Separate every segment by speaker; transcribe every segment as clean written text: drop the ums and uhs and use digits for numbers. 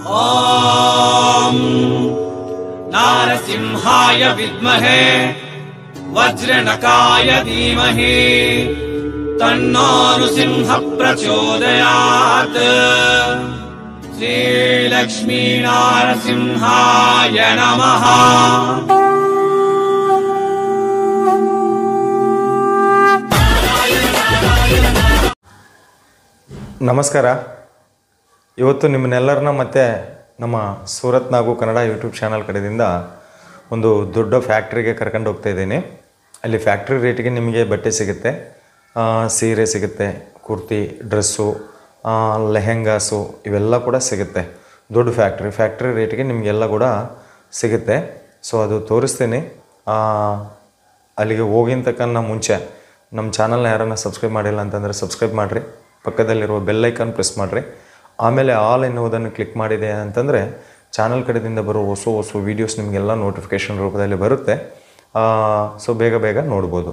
Speaker 1: ॐ नारसिंहाय विद्महे वज्रनकाय धीमहि तन्नो नृसिंहः प्रचोदयात्। श्रीलक्ष्मी नारसिंहाय नमः।
Speaker 2: ನಮಸ್ಕಾರ. ಇವತ್ತು ನಿಮ್ಮನ್ನೆಲ್ಲರನ್ನ ಮತ್ತೆ ನಮ್ಮ ಸೂರತ್ ನಾಗು ಕನ್ನಡ ಯೂಟ್ಯೂಬ್ ಚಾನಲ್ ಕಡೆಯಿಂದ ಒಂದು ದೊಡ್ಡ ಫ್ಯಾಕ್ಟ್ರಿಗೆ ಕರ್ಕೊಂಡು ಹೋಗ್ತಾ ಇದ್ದೀನಿ. ಅಲ್ಲಿ ಫ್ಯಾಕ್ಟ್ರಿ ರೇಟಿಗೆ ನಿಮಗೆ ಬಟ್ಟೆ ಸಿಗುತ್ತೆ, ಸೀರೆ ಸಿಗುತ್ತೆ, ಕುರ್ತಿ, ಡ್ರೆಸ್ಸು, ಲೆಹೆಂಗಾಸು ಇವೆಲ್ಲ ಕೂಡ ಸಿಗುತ್ತೆ. ದೊಡ್ಡ ಫ್ಯಾಕ್ಟ್ರಿ ರೇಟಿಗೆ ನಿಮಗೆಲ್ಲ ಕೂಡ ಸಿಗುತ್ತೆ. ಸೊ ಅದು ತೋರಿಸ್ತೀನಿ. ಅಲ್ಲಿಗೆ ಹೋಗಿನ ತಕ್ಕನ ಮುಂಚೆ ನಮ್ಮ ಚಾನಲ್ನ ಯಾರನ್ನ ಸಬ್ಸ್ಕ್ರೈಬ್ ಮಾಡಿಲ್ಲ ಅಂತಂದರೆ ಸಬ್ಸ್ಕ್ರೈಬ್ ಮಾಡಿರಿ, ಪಕ್ಕದಲ್ಲಿರುವ ಬೆಲ್ ಐಕಾನ್ ಪ್ರೆಸ್ ಮಾಡಿರಿ, ಆಮೇಲೆ ಆಲ್ ಎನ್ನುವುದನ್ನು ಕ್ಲಿಕ್ ಮಾಡಿದೆ ಅಂತಂದರೆ ಚಾನಲ್ ಕಡೆಯಿಂದ ಬರೋ ಹೊಸ ವೀಡಿಯೋಸ್ ನಿಮಗೆಲ್ಲ ನೋಟಿಫಿಕೇಷನ್ ರೂಪದಲ್ಲಿ ಬರುತ್ತೆ. ಸೊ ಬೇಗ ನೋಡ್ಬೋದು.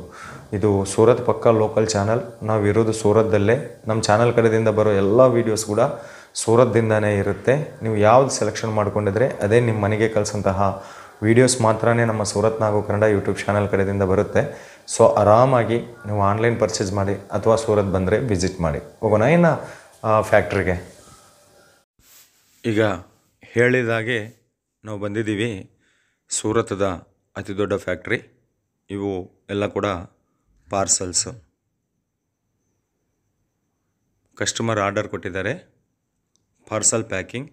Speaker 2: ಇದು ಸೂರತ್ ಪಕ್ಕ ಲೋಕಲ್ ಚಾನಲ್. ನಾವಿರೋದು ಸೂರತ್ದಲ್ಲೇ. ನಮ್ಮ ಚಾನಲ್ ಕಡೆಯಿಂದ ಬರೋ ಎಲ್ಲ ವೀಡಿಯೋಸ್ ಕೂಡ ಸೂರತ್ದಿಂದನೇ ಇರುತ್ತೆ. ನೀವು ಯಾವ್ದು ಸೆಲೆಕ್ಷನ್ ಮಾಡ್ಕೊಂಡಿದ್ರೆ ಅದೇ ನಿಮ್ಮ ಮನೆಗೆ ಕಳಿಸೋಂತಹ ವೀಡಿಯೋಸ್ ಮಾತ್ರನೇ ನಮ್ಮ ಸೂರತ್ ನಾಗು ಕನ್ನಡ ಯೂಟ್ಯೂಬ್ ಚಾನಲ್ ಕಡೆಯಿಂದ ಬರುತ್ತೆ. ಸೊ ಆರಾಮಾಗಿ ನೀವು ಆನ್ಲೈನ್ ಪರ್ಚೇಸ್ ಮಾಡಿ ಅಥವಾ ಸೂರತ್ ಬಂದರೆ ವಿಸಿಟ್ ಮಾಡಿ. ಹೋಗೋಣ ಇನ್ನು ಫ್ಯಾಕ್ಟ್ರಿಗೆ. ಈಗ ಹೇಳಿದಾಗೆ ನಾವು ಬಂದಿದ್ದೀವಿ ಸೂರತದ ಅತಿ ದೊಡ್ಡ ಫ್ಯಾಕ್ಟ್ರಿ. ಇವು ಎಲ್ಲ ಕೂಡ ಪಾರ್ಸಲ್ಸು. ಕಸ್ಟಮರ್ ಆರ್ಡರ್ ಕೊಟ್ಟಿದ್ದಾರೆ, ಪಾರ್ಸಲ್ ಪ್ಯಾಕಿಂಗ್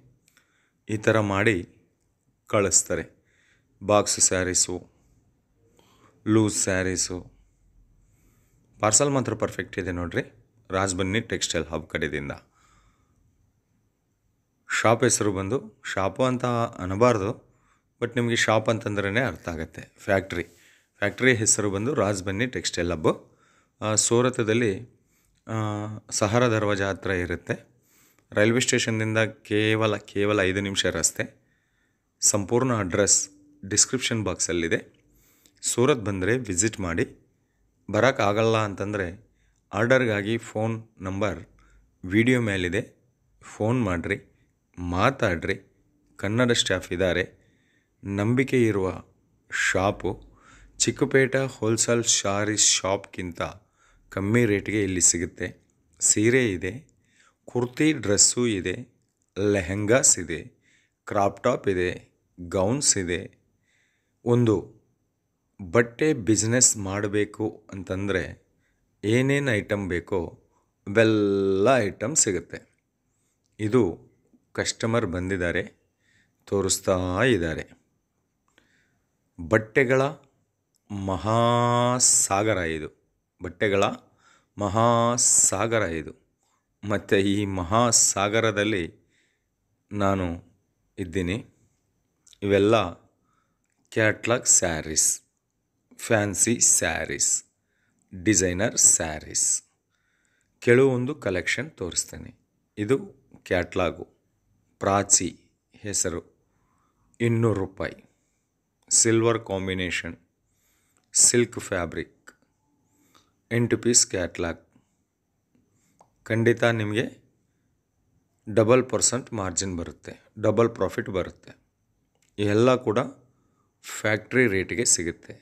Speaker 2: ಈ ಥರ ಮಾಡಿ ಕಳಿಸ್ತಾರೆ. Box saris, loose saris, parcel ಮಾತ್ರ ಪರ್ಫೆಕ್ಟ್ ಇದೆ ನೋಡ್ರಿ. ರಾಜ್ಬನ್ನಿ ಟೆಕ್ಸ್ಟೈಲ್ ಹಬ್ ಕಡೆಯಿಂದ. ಶಾಪ್ ಹೆಸರು ಬಂದು ಶಾಪು ಅಂತ ಅನ್ನಬಾರ್ದು, ಬಟ್ ನಿಮಗೆ ಶಾಪ್ ಅಂತಂದ್ರೇ ಅರ್ಥ ಆಗುತ್ತೆ. ಫ್ಯಾಕ್ಟ್ರಿ ಹೆಸರು ಬಂದು ರಾಜ್ಬನ್ನಿ ಟೆಕ್ಸ್ಟೈಲ್ ಹಬ್. ಸೂರತದಲ್ಲಿ ಸಹರ ದರ್ವಾಜ ಹತ್ರ ಇರುತ್ತೆ. ರೈಲ್ವೆ ಸ್ಟೇಷನ್ನಿಂದ ಕೇವಲ 5 ನಿಮಿಷ ರಸ್ತೆ. ಸಂಪೂರ್ಣ ಅಡ್ರೆಸ್ ಡಿಸ್ಕ್ರಿಪ್ಷನ್ ಬಾಕ್ಸಲ್ಲಿದೆ. ಸೂರತ್ ಬಂದರೆ ವಿಸಿಟ್ ಮಾಡಿ. ಬರೋಕ್ಕಾಗಲ್ಲ ಅಂತಂದರೆ ಆರ್ಡರ್ಗಾಗಿ ಫೋನ್ ನಂಬರ್ ವಿಡಿಯೋ ಮೇಲಿದೆ, ಫೋನ್ ಮಾಡಿರಿ, ಮಾತಾಡ್ರಿ. ಕನ್ನಡ ಸ್ಟಾಫ್ ಇದ್ದಾರೆ. ನಂಬಿಕೆ ಇರುವ ಶಾಪು. ಚಿಕ್ಕಪೇಟ ಹೋಲ್ಸೇಲ್ ಶಾರೀಸ್ ಶಾಪ್ಗಿಂತ ಕಮ್ಮಿ ರೇಟ್ಗೆ ಇಲ್ಲಿ ಸಿಗುತ್ತೆ. ಸೀರೆ ಇದೆ, ಕುರ್ತಿ ಡ್ರೆಸ್ಸು ಇದೆ, ಲೆಹೆಂಗಾಸ್ ಇದೆ, ಕ್ರಾಪ್ ಟಾಪ್ ಇದೆ, ಗೌನ್ಸ್ ಇದೆ. ಒಂದು ಬಟ್ಟೆ ಬಿಸ್ನೆಸ್ ಮಾಡಬೇಕು ಅಂತಂದರೆ ಏನೇನು ಐಟಮ್ ಬೇಕೋ ಅವೆಲ್ಲ ಐಟಮ್ ಸಿಗುತ್ತೆ. ಇದು ಕಸ್ಟಮರ್ ಬಂದಿದ್ದಾರೆ, ತೋರಿಸ್ತಾ ಇದ್ದಾರೆ. ಬಟ್ಟೆಗಳ ಮಹಾಸಾಗರ ಇದು. ಮತ್ತು ಈ ಮಹಾಸಾಗರದಲ್ಲಿ ನಾನು ಇದ್ದೀನಿ. ಇವೆಲ್ಲ catalogue saris, fancy saris, designer saris. ಕೆಲವೊಂದು ಕಲೆಕ್ಷನ್ ತೋರಿಸ್ತೇನೆ. ಇದು ಕ್ಯಾಟ್ಲಾಗು. ಪ್ರಾಚಿ ಹೆಸರು, 200 ರೂಪಾಯಿ. Silver combination, silk fabric, 8 piece catalogue. ಖಂಡಿತ ನಿಮಗೆ 1% ಮಾರ್ಜಿನ್ ಬರುತ್ತೆ, ಡಬಲ್ ಪ್ರಾಫಿಟ್ ಬರುತ್ತೆ. ಎಲ್ಲ ಕೂಡ ಫ್ಯಾಕ್ಟ್ರಿ ರೇಟಿಗೆ ಸಿಗುತ್ತೆ.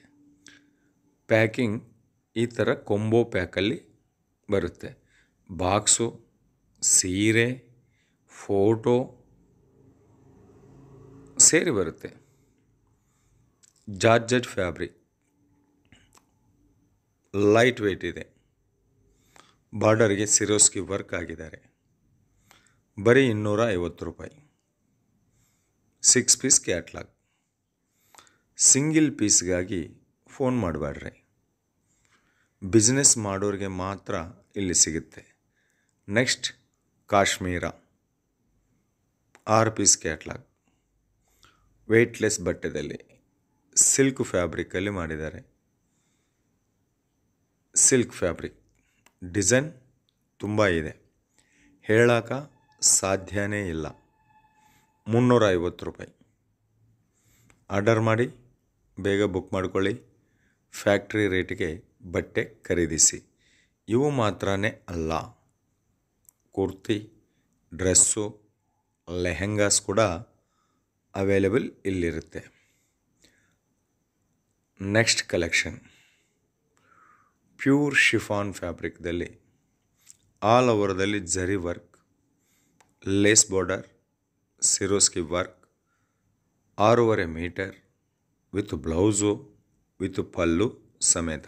Speaker 2: ಪ್ಯಾಕಿಂಗ್ ಈ ಥರ ಕೊಂಬೋ ಪ್ಯಾಕಲ್ಲಿ ಬರುತ್ತೆ. ಬಾಕ್ಸು, ಸೀರೆ, ಫೋಟೋ ಸೇರಿ ಬರುತ್ತೆ. ಜಾರ್ಜೆಟ್ ಫ್ಯಾಬ್ರಿಕ್, ಲೈಟ್ ವೆಯ್ಟ್ ಇದೆ. ಬಾರ್ಡರ್ಗೆ ಸಿರೋಸ್ಕಿ ವರ್ಕ್ ಆಗಿದ್ದಾರೆ. ಬರೀ 250 ರೂಪಾಯಿ. 6 ಪೀಸ್ ಕ್ಯಾಟ್ಲಾಗ್. ಸಿಂಗಿಲ್ ಪೀಸ್ಗಾಗಿ ಫೋನ್ ಮಾಡಬೇಡ್ರಿ. ಬಿಸ್ನೆಸ್ ಮಾಡೋರಿಗೆ ಮಾತ್ರ ಇಲ್ಲಿ ಸಿಗುತ್ತೆ. Next Kashmira, 6 piece catalogue. Weightless ಬಟ್ಟೆದಲ್ಲಿ ಸಿಲ್ಕ್ ಫ್ಯಾಬ್ರಿಕಲ್ಲಿ ಮಾಡಿದ್ದಾರೆ. ಸಿಲ್ಕ್ ಫ್ಯಾಬ್ರಿಕ್ ಡಿಸೈನ್ ತುಂಬ ಇದೆ, ಹೇಳೋಕ ಸಾಧ್ಯನೇ ಇಲ್ಲ. 350 ರೂಪಾಯಿ. ಆರ್ಡರ್ ಮಾಡಿ, ಬೇಗ ಬುಕ್ ಮಾಡ್ಕೊಳ್ಳಿ. ಫ್ಯಾಕ್ಟ್ರಿ ರೇಟಿಗೆ ಬಟ್ಟೆ ಖರೀದಿಸಿ. ಇವು ಮಾತ್ರನೇ ಅಲ್ಲ, ಕುರ್ತಿ, ಡ್ರೆಸ್ಸು, ಲೆಹೆಂಗಾಸ್ ಕೂಡ ಅವೈಲೇಬಲ್ ಇಲ್ಲಿರುತ್ತೆ. ನೆಕ್ಸ್ಟ್ ಕಲೆಕ್ಷನ್ ಪ್ಯೂರ್ ಶಿಫಾನ್ ಫ್ಯಾಬ್ರಿಕ್ದಲ್ಲಿ ಆಲ್ ಓವರ್ದಲ್ಲಿ zari work, lace border, Swarovski work, 6.5 metre with blouse with pallu ಸಮೇತ.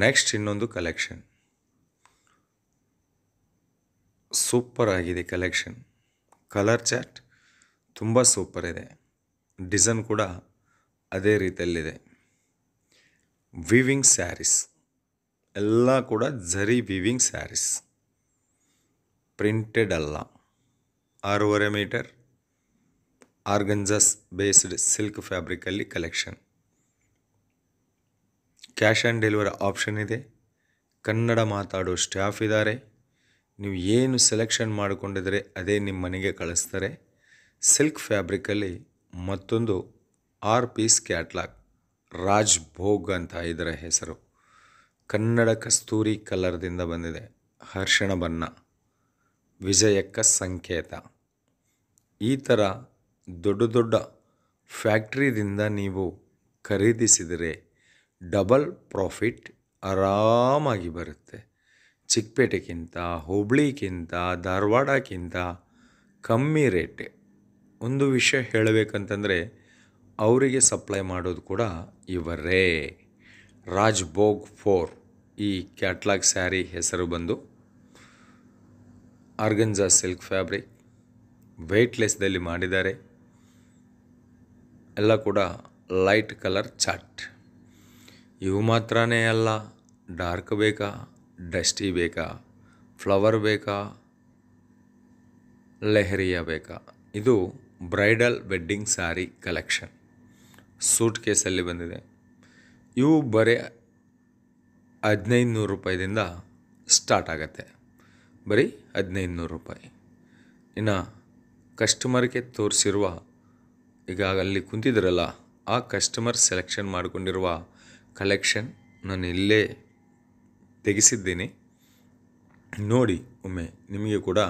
Speaker 2: ನೆಕ್ಸ್ಟ್ ಇನ್ನೊಂದು ಕಲೆಕ್ಷನ್, ಸೂಪರ್ ಆಗಿದೆ ಕಲೆಕ್ಷನ್. ಕಲರ್ ಚಾರ್ಟ್ ತುಂಬ ಸೂಪರ್ ಇದೆ, ಡಿಸೈನ್ ಕೂಡ ಅದೇ ರೀತಿಯಲ್ಲಿದೆ. ವಿವಿಂಗ್ ಸ್ಯಾರೀಸ್ ಎಲ್ಲ ಕೂಡ ಜರಿ ವಿವಿಂಗ್ ಸ್ಯಾರೀಸ್, ಪ್ರಿಂಟೆಡ್ ಅಲ್ಲ. 6.5 ಮೀಟರ್ ಆರ್ಗನ್ಜಾಸ್ ಬೇಸ್ಡ್ ಸಿಲ್ಕ್ ಫ್ಯಾಬ್ರಿಕಲ್ಲಿ collection. Cash on delivery option ಇದೆ. ಕನ್ನಡ ಮಾತಾಡೋ ಸ್ಟಾಫ್ ಇದ್ದಾರೆ. ನೀವು ಏನು ಸೆಲೆಕ್ಷನ್ ಮಾಡಿಕೊಂಡಿದ್ರೆ ಅದೇ ನಿಮ್ಮ ಮನೆಗೆ ಕಳಿಸ್ತಾರೆ. ಸಿಲ್ಕ್ ಫ್ಯಾಬ್ರಿಕಲ್ಲಿ ಮತ್ತೊಂದು 6 ಪೀಸ್ ಕ್ಯಾಟ್ಲಾಗ್, ರಾಜ್ ಭೋಗ್ ಅಂತ ಇದರ ಹೆಸರು. ಕನ್ನಡ ಕಸ್ತೂರಿ ಕಲರ್ದಿಂದ ಬಂದಿದೆ, ಹರ್ಷಣ ಬಣ್ಣ, ವಿಜಯಕ್ಕ ಸಂಕೇತ. ಈ ಥರ ದೊಡ್ಡ ದೊಡ್ಡ ಫ್ಯಾಕ್ಟ್ರಿದಿಂದ ನೀವು ಖರೀದಿಸಿದರೆ ಡಬಲ್ ಪ್ರಾಫಿಟ್ ಆರಾಮಾಗಿ ಬರುತ್ತೆ. ಚಿಕ್ಕಪೇಟೆಗಿಂತ, ಹುಬ್ಳಿಗಿಂತ, ಧಾರವಾಡಕ್ಕಿಂತ ಕಮ್ಮಿ ರೇಟ್. ಒಂದು ವಿಷಯ ಹೇಳಬೇಕಂತಂದರೆ ಅವರಿಗೆ ಸಪ್ಲೈ ಮಾಡೋದು ಕೂಡ ಇವರೇ. ರಾಜ್ ಭೋಗ್ 4 ಈ ಕ್ಯಾಟ್ಲಾಗ್ ಸ್ಯಾರಿ ಹೆಸರು ಬಂದು ಆರ್ಗನ್ಜಾ ಸಿಲ್ಕ್ ಫ್ಯಾಬ್ರಿಕ್, ವೆಯ್ಟ್ಲೆಸ್ದಲ್ಲಿ ಮಾಡಿದ್ದಾರೆ. ಎಲ್ಲ ಕೂಡ ಲೈಟ್ ಕಲರ್ ಚಾರ್ಟ್. ಇವು ಮಾತ್ರನೇ ಅಲ್ಲ, ಡಾರ್ಕ್ ಬೇಕಾ, ಡಸ್ಟಿ ಬೇಕಾ, ಫ್ಲವರ್ ಬೇಕಾ, ಲೆಹರಿಯ ಬೇಕಾ, ಇದು bridal wedding sari collection. Suit ಕೇಸಲ್ಲಿ ಬಂದಿದೆ. ಇವು ಬರೀ 1500 ರೂಪಾಯಿದಿಂದ ಸ್ಟಾರ್ಟ್ ಆಗುತ್ತೆ, ಬರೀ 1500 ರೂಪಾಯಿ. ಇನ್ನು ಕಸ್ಟಮರ್ಗೆ ತೋರಿಸಿರುವ, ಈಗ ಅಲ್ಲಿ ಕುಂತಿದ್ರಲ್ಲ ಆ ಕಸ್ಟಮರ್ ಸೆಲೆಕ್ಷನ್ ಮಾಡಿಕೊಂಡಿರುವ ಕಲೆಕ್ಷನ್ ನಾನು ಇಲ್ಲೇ ತೆಗೆಸಿದ್ದೀನಿ, ನೋಡಿ ಒಮ್ಮೆ ನಿಮಗೆ ಕೂಡ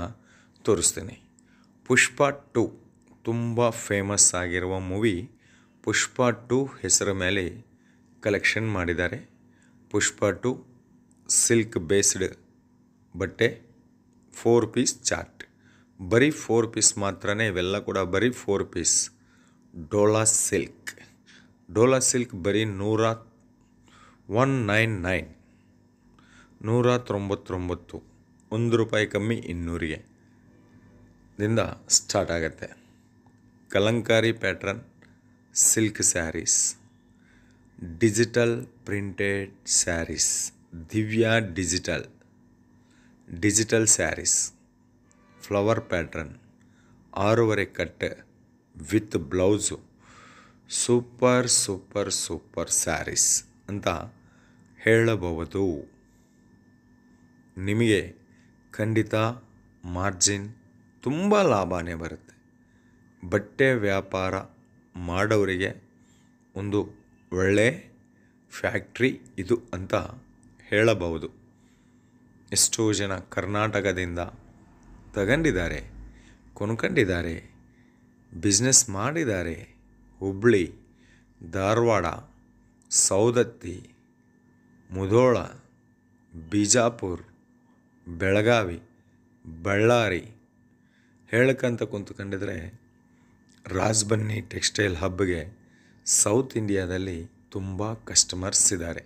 Speaker 2: ತೋರಿಸ್ತೀನಿ. ಪುಷ್ಪ 2 ತುಂಬ ಫೇಮಸ್ ಆಗಿರುವ ಮೂವಿ. ಪುಷ್ಪ 2 ಹೆಸರ ಮೇಲೆ ಕಲೆಕ್ಷನ್ ಮಾಡಿದ್ದಾರೆ. ಪುಷ್ಪ 2 ಸಿಲ್ಕ್ ಬೇಸ್ಡ್ ಬಟ್ಟೆ, 4 ಪೀಸ್ ಚಾರ್ಟ್, ಬರೀ 4 ಪೀಸ್ ಮಾತ್ರನೇ. ಇವೆಲ್ಲ ಕೂಡ ಬರೀ 4 piece. Dola silk, Dola silk ಬರೀ 199, 199, 1 ರೂಪಾಯಿ ಕಮ್ಮಿ 200ಗೆ ದಿಂದ ಸ್ಟಾರ್ಟ್ ಆಗುತ್ತೆ. Kalamkari pattern silk saris, digital printed saris, Divya digital saris, flower pattern, 6.5 cut with blouse, super super super saris ಅಂತ ಹೇಳಬಹುದು. ನಿಮಗೆ ಖಂಡಿತ ಮಾರ್ಜಿನ್ ತುಂಬ ಲಾಭನೇ ಬರುತ್ತೆ. ಬಟ್ಟೆ ವ್ಯಾಪಾರ ಮಾಡೋರಿಗೆ ಒಂದು ಒಳ್ಳೆ ಫ್ಯಾಕ್ಟ್ರಿ ಇದು ಅಂತ ಹೇಳಬಹುದು. ಎಷ್ಟೋ ಜನ ಕರ್ನಾಟಕದಿಂದ ತಗೊಂಡಿದ್ದಾರೆ, ಕೊಂಡ್ಕೊಂಡಿದ್ದಾರೆ, ಬಿಸ್ನೆಸ್ ಮಾಡಿದ್ದಾರೆ. ಹುಬ್ಳಿ, ಧಾರವಾಡ, ಸೌದತ್ತಿ, ಮುಧೋಳ, ಬಿಜಾಪುರ, ಬೆಳಗಾವಿ, ಬಳ್ಳಾರಿ ಹೇಳ್ಕಂತ ಕುಂತ್ಕೊಂಡಿದ್ರೆ ರಾಜ್ಬನ್ನಿ ಟೆಕ್ಸ್ಟೈಲ್ ಹಬ್ಗೆ ಸೌತ್ ಇಂಡಿಯಾದಲ್ಲಿ ತುಂಬ ಕಸ್ಟಮರ್ಸ್ ಇದ್ದಾರೆ.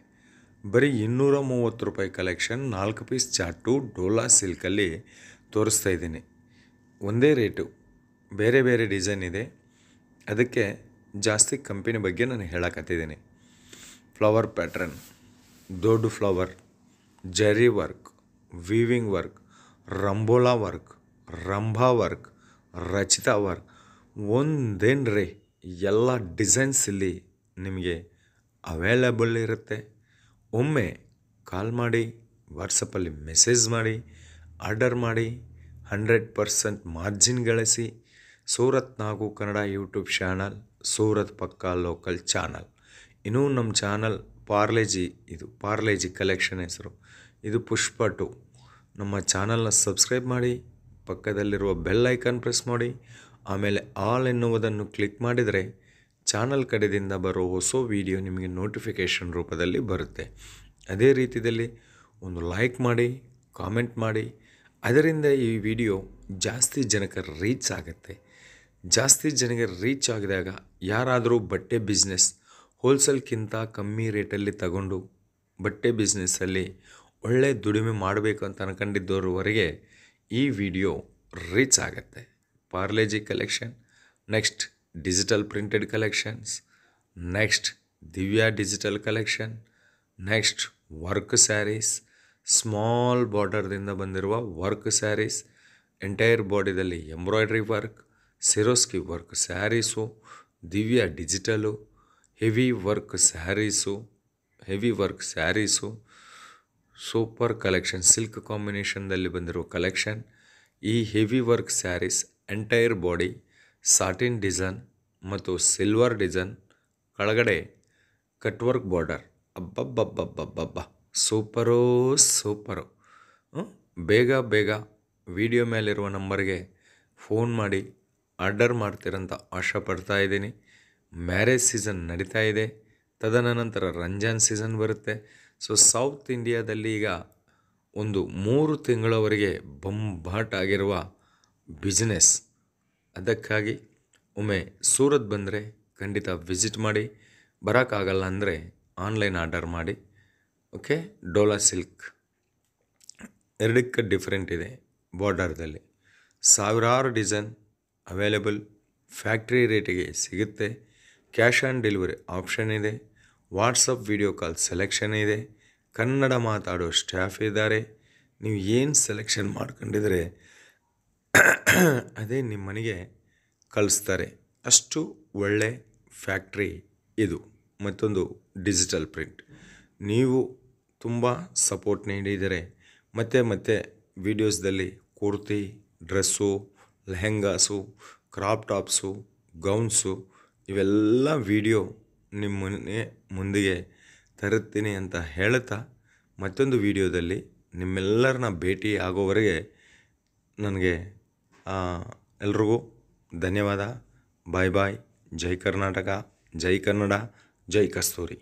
Speaker 2: ಬರೀ 230 ರೂಪಾಯಿ ಕಲೆಕ್ಷನ್, 4 ಪೀಸ್ ಚಾರ್ಟು ಡೋಲಾ ಸಿಲ್ಕಲ್ಲಿ ತೋರಿಸ್ತಾ ಇದ್ದೀನಿ. ಒಂದೇ ರೇಟು, ಬೇರೆ ಬೇರೆ ಡಿಸೈನ್ ಇದೆ, ಅದಕ್ಕೆ ಜಾಸ್ತಿ ಕಂಪನಿ ಬಗ್ಗೆ ನಾನು ಹೇಳಕತ್ತಿದ್ದೀನಿ. ಫ್ಲವರ್ ಪ್ಯಾಟ್ರನ್, ದೊಡ್ಡ flower, zari work, weaving work, ರಂಬೋಲಾ work, Rambha work, Rachita work, ಒಂದೇನ್ರಿ ಎಲ್ಲ ಡಿಸೈನ್ಸ್ ಇಲ್ಲಿ ನಿಮಗೆ ಅವೈಲೇಬಲ್ ಇರುತ್ತೆ. ಒಮ್ಮೆ ಕಾಲ್ ಮಾಡಿ, ವಾಟ್ಸಪ್ಪಲ್ಲಿ ಮೆಸೇಜ್ ಮಾಡಿ, ಆರ್ಡರ್ ಮಾಡಿ, 100% ಮಾರ್ಜಿನ್ ಗಳಿಸಿ. ಸೂರತ್ ನಾಗು ಕನ್ನಡ ಯೂಟ್ಯೂಬ್ ಚಾನಲ್, ಸೂರತ್ ಪಕ್ಕಾ ಲೋಕಲ್ ಚಾನಲ್. ಇನ್ನೂ ನಮ್ಮ ಚಾನಲ್ ಪಾರ್ಲೇಜಿ, ಇದು ಪಾರ್ಲೇಜಿ ಕಲೆಕ್ಷನ್ ಹೆಸರು. ಇದು ಪುಷ್ಪ 2. ನಮ್ಮ ಚಾನಲ್ನ ಸಬ್ಸ್ಕ್ರೈಬ್ ಮಾಡಿ, ಪಕ್ಕದಲ್ಲಿರುವ ಬೆಲ್ ಐಕಾನ್ ಪ್ರೆಸ್ ಮಾಡಿ ಆಮೇಲೆ ಆಲ್ ಎನ್ನುವುದನ್ನು ಕ್ಲಿಕ್ ಮಾಡಿದರೆ ಚಾನಲ್ ಕಡೆಯಿಂದ ಬರೋ ಹೊಸ ವಿಡಿಯೋ ನಿಮಗೆ ನೋಟಿಫಿಕೇಷನ್ ರೂಪದಲ್ಲಿ ಬರುತ್ತೆ. ಅದೇ ರೀತಿಯಲ್ಲಿ ಒಂದು ಲೈಕ್ ಮಾಡಿ, ಕಾಮೆಂಟ್ ಮಾಡಿ. ಅದರಿಂದ ಈ ವಿಡಿಯೋ ಜಾಸ್ತಿ ಜನಕ್ಕೆ ರೀಚ್ ಆಗುತ್ತೆ. ಜಾಸ್ತಿ ಜನಕ್ಕೆ ರೀಚ್ ಆಗಿದಾಗ ಯಾರಾದರೂ ಬಟ್ಟೆ ಬಿಸ್ನೆಸ್ ಹೋಲ್ಸೇಲ್ಗಿಂತ ಕಮ್ಮಿ ರೇಟಲ್ಲಿ ತಗೊಂಡು ಬಟ್ಟೆ ಬಿಸ್ನೆಸ್ಸಲ್ಲಿ ಒಳ್ಳೆ ದುಡಿಮೆ ಮಾಡಬೇಕು ಅಂತ ಅನ್ಕೊಂಡಿದ್ದವರವರೆಗೆ ಈ ವಿಡಿಯೋ ರೀಚ್ ಆಗುತ್ತೆ. Parle G collection, next digital printed collections, next Divya digital collection, next work sarees, small ಬಾರ್ಡರ್ದಿಂದ ಬಂದಿರುವ ವರ್ಕ್ ಸ್ಯಾರೀಸ್, ಎಂಟೈರ್ ಬಾಡಿದಲ್ಲಿ embroidery work, Swarovski work sarees, Divya digital, heavy work sarees, super collection, silk ಕಾಂಬಿನೇಷನ್ದಲ್ಲಿ ಬಂದಿರುವ ಕಲೆಕ್ಷನ್. ಈ heavy work sarees entire body satin design ಮತ್ತು silver design, ಕೆಳಗಡೆ cut work border. ಅಬ್ಬಬ್ಬಬ್ಬಬ್ಬಬ್ಬ super. ಬೇಗ ವಿಡಿಯೋ ಮೇಲಿರುವ ನಂಬರ್ಗೆ ಫೋನ್ ಮಾಡಿ ಆರ್ಡರ್ ಮಾಡ್ತೀರಂತ ಆಶೆ ಪಡ್ತಾ ಇದ್ದೀನಿ. ಮ್ಯಾರೇಜ್ ಸೀಸನ್ ನಡೀತಾ ಇದೆ, ತದನಂತರ ರಂಜಾನ್ ಸೀಸನ್ ಬರುತ್ತೆ. ಸೊ ಸೌತ್ ಇಂಡಿಯಾದಲ್ಲಿ ಈಗ ಒಂದು 3 ತಿಂಗಳವರೆಗೆ ಬೊಂಬಾಟ್ ಆಗಿರುವ ಬಿಸ್ನೆಸ್. ಅದಕ್ಕಾಗಿ ಒಮ್ಮೆ ಸೂರತ್ ಬಂದರೆ ಖಂಡಿತ ವಿಸಿಟ್ ಮಾಡಿ, ಬರೋಕ್ಕಾಗಲ್ಲ ಅಂದರೆ ಆನ್ಲೈನ್ ಆರ್ಡರ್ ಮಾಡಿ. ಓಕೆ, ಡೋಲಾ ಸಿಲ್ಕ್ ಎರಡಕ್ಕೆ ಡಿಫ್ರೆಂಟ್ ಇದೆ. ಬಾರ್ಡರ್ದಲ್ಲಿ ಸಾವಿರಾರು ಡಿಸೈನ್ ಅವೈಲೇಬಲ್, ಫ್ಯಾಕ್ಟ್ರಿ ರೇಟಿಗೆ ಸಿಗುತ್ತೆ. ಕ್ಯಾಶ್ ಆನ್ ಡೆಲಿವರಿ ಆಪ್ಷನ್ ಇದೆ. ವಾಟ್ಸಪ್ ವಿಡಿಯೋ ಕಾಲ್ ಸೆಲೆಕ್ಷನ್ ಇದೆ. ಕನ್ನಡ ಮಾತಾಡೋ ಸ್ಟಾಫ್ ಇದ್ದಾರೆ. ನೀವು ಏನು ಸೆಲೆಕ್ಷನ್ ಮಾಡ್ಕೊಂಡಿದ್ರೆ ಅದೇ ನಿಮ್ಮ ಮನೆಗೆ ಕಳಿಸ್ತಾರೆ. ಅಷ್ಟು ಒಳ್ಳೆ ಫ್ಯಾಕ್ಟ್ರಿ ಇದು. ಮತ್ತೊಂದು ಡಿಜಿಟಲ್ ಪ್ರಿಂಟ್. ನೀವು ತುಂಬ ಸಪೋರ್ಟ್ ನೀಡಿದರೆ ಮತ್ತೆ ವೀಡಿಯೋಸ್ದಲ್ಲಿ kurti, dress, lehengas, crop tops, gowns ಇವೆಲ್ಲ ವಿಡಿಯೋ ನಿಮ್ಮ ಮುಂದಿಗೆ ತರುತ್ತೀನಿ ಅಂತ ಹೇಳ್ತಾ, ಮತ್ತೊಂದು ವಿಡಿಯೋದಲ್ಲಿ ನಿಮ್ಮೆಲ್ಲರನ್ನ ಭೇಟಿ ಆಗೋವರೆಗೆ ನನಗೆ ಎಲ್ರಿಗೂ ಧನ್ಯವಾದ. ಬಾಯ್. ಜೈ ಕರ್ನಾಟಕ, ಜೈ ಕನ್ನಡ, ಜೈ ಕಸ್ತೂರಿ.